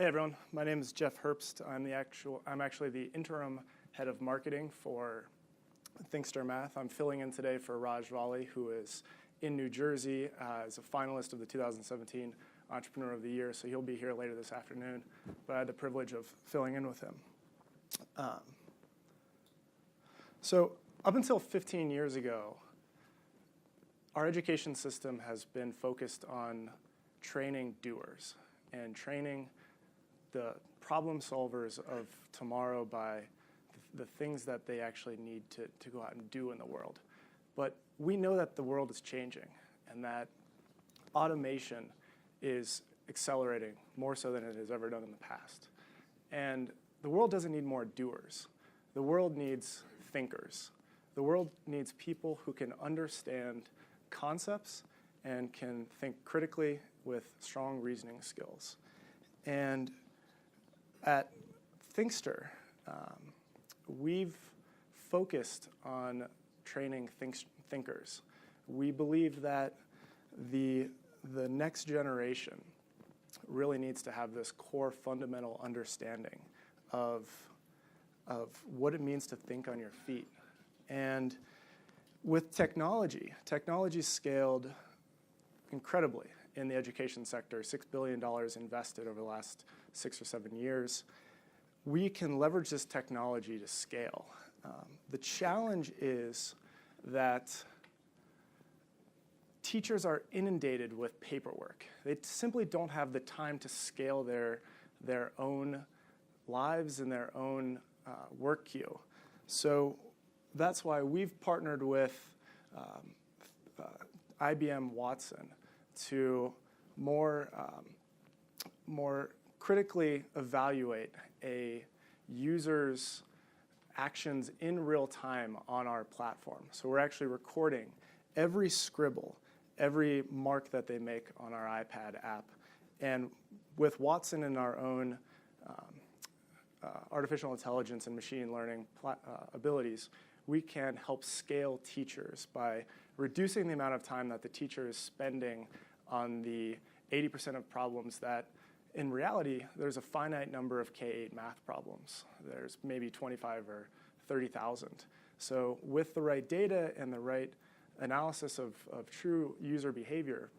Hey everyone, my name is Jeff Herbst. I'm actually the interim head of marketing for Thinkster Math. I'm filling in today for Raj Vali, who is in New Jersey as a finalist of the 2017 Entrepreneur of the Year, so he'll be here later this afternoon, but I had the privilege of filling in with him. So up until 15 years ago, our education system has been focused on training doers and training the problem solvers of tomorrow by the things that they actually need to go out and do in the world. But we know that the world is changing and that automation is accelerating more so than it has ever done in the past. And the world doesn't need more doers. The world needs thinkers. The world needs people who can understand concepts and can think critically with strong reasoning skills. And at Thinkster, we've focused on training thinkers. We believe that the next generation really needs to have this core fundamental understanding of what it means to think on your feet. And with technology scaled incredibly in the education sector, $6 billion invested over the last 6 or 7 years. We can leverage this technology to scale. The challenge is that teachers are inundated with paperwork. They simply don't have the time to scale their own lives and their own work queue. So that's why we've partnered with IBM Watson to more critically evaluate a user's actions in real time on our platform. So we're actually recording every scribble, every mark that they make on our iPad app. And with Watson and our own artificial intelligence and machine learning abilities, we can help scale teachers by reducing the amount of time that the teacher is spending on the 80% of problems that, in reality, there's a finite number of K-8 math problems. There's maybe 25 or 30,000. So with the right data and the right analysis of true user behavior,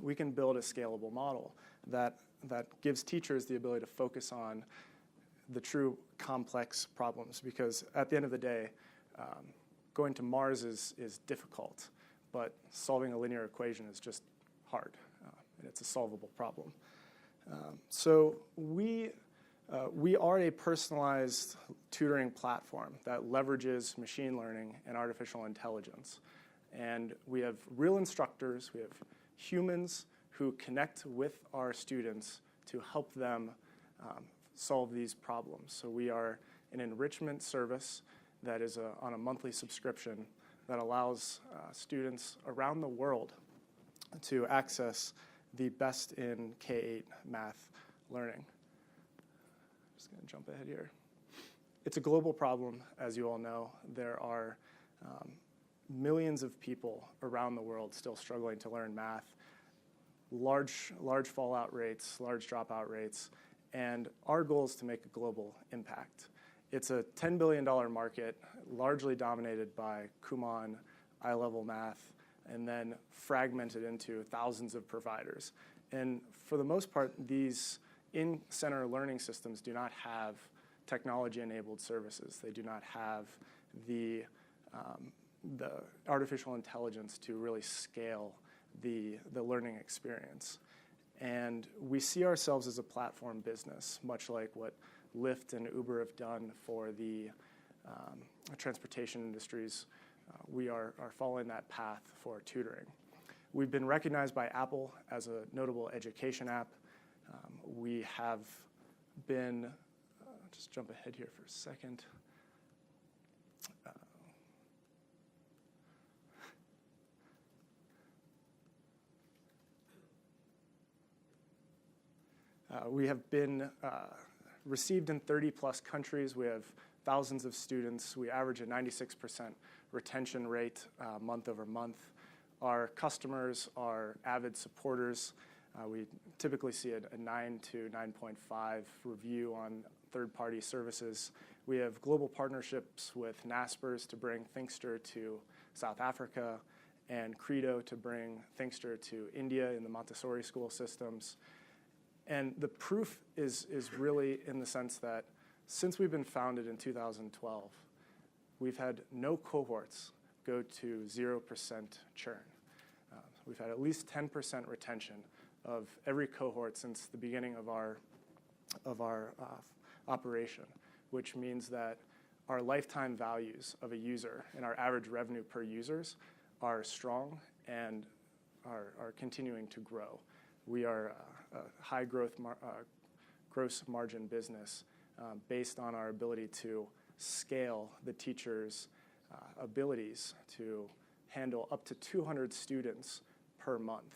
we can build a scalable model that gives teachers the ability to focus on the true complex problems, because at the end of the day, going to Mars is difficult, but solving a linear equation is just hard, and it's a solvable problem. So we are a personalized tutoring platform that leverages machine learning and artificial intelligence. And we have real instructors, we have humans who connect with our students to help them solve these problems. So we are an enrichment service that is on a monthly subscription that allows students around the world to access the best in K-8 math learning. I'm just going to jump ahead here. It's a global problem, as you all know. There are millions of people around the world still struggling to learn math, large fallout rates, large dropout rates, and our goal is to make a global impact. It's a $10 billion market, largely dominated by Kumon, I-level math, and then fragmented into thousands of providers. And for the most part, these in-center learning systems do not have technology-enabled services. They do not have the artificial intelligence to really scale the learning experience. And we see ourselves as a platform business, much like what Lyft and Uber have done for the transportation industries. We are following that path for tutoring. We've been recognized by Apple as a notable education app. We have been, just jump ahead here for a second. We have been received in 30+ countries. We have thousands of students. We average a 96% retention rate month over month. Our customers are avid supporters. We typically see a 9 to 9.5 review on third-party services. We have global partnerships with NASPERS to bring Thinkster to South Africa, and Credo to bring Thinkster to India in the Montessori school systems. And the proof is really in the sense that since we've been founded in 2012, we've had no cohorts go to 0% churn. We've had at least 10% retention of every cohort since the beginning of our operation, which means that our lifetime values of a user and our average revenue per users are strong and are continuing to grow. We are a high growth gross margin business based on our ability to scale the teacher's abilities to handle up to 200 students per month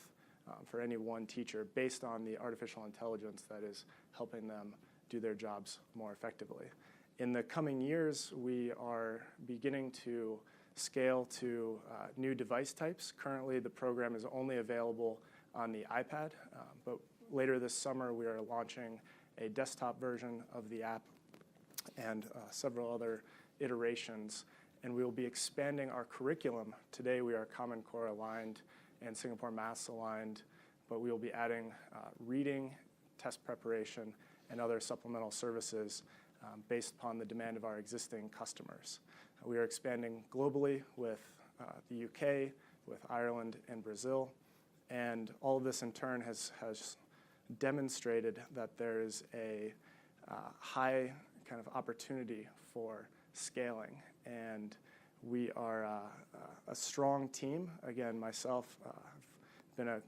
for any one teacher based on the artificial intelligence that is helping them do their jobs more effectively. In the coming years, we are beginning to scale to new device types. Currently, the program is only available on the iPad, but later this summer, we are launching a desktop version of the app and several other iterations, and we will be expanding our curriculum. Today, we are Common Core aligned and Singapore Maths aligned, but we will be adding reading, test preparation, and other supplemental services based upon the demand of our existing customers. We are expanding globally with the UK, with Ireland, and Brazil, and all of this in turn has demonstrated that there is a high kind of opportunity for scaling, and we are a strong team. Again, myself, I've been a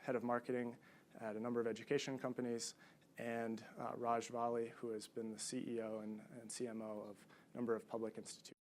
head of marketing at a number of education companies, and Raj Vali, who has been the CEO and CMO of a number of public institutions.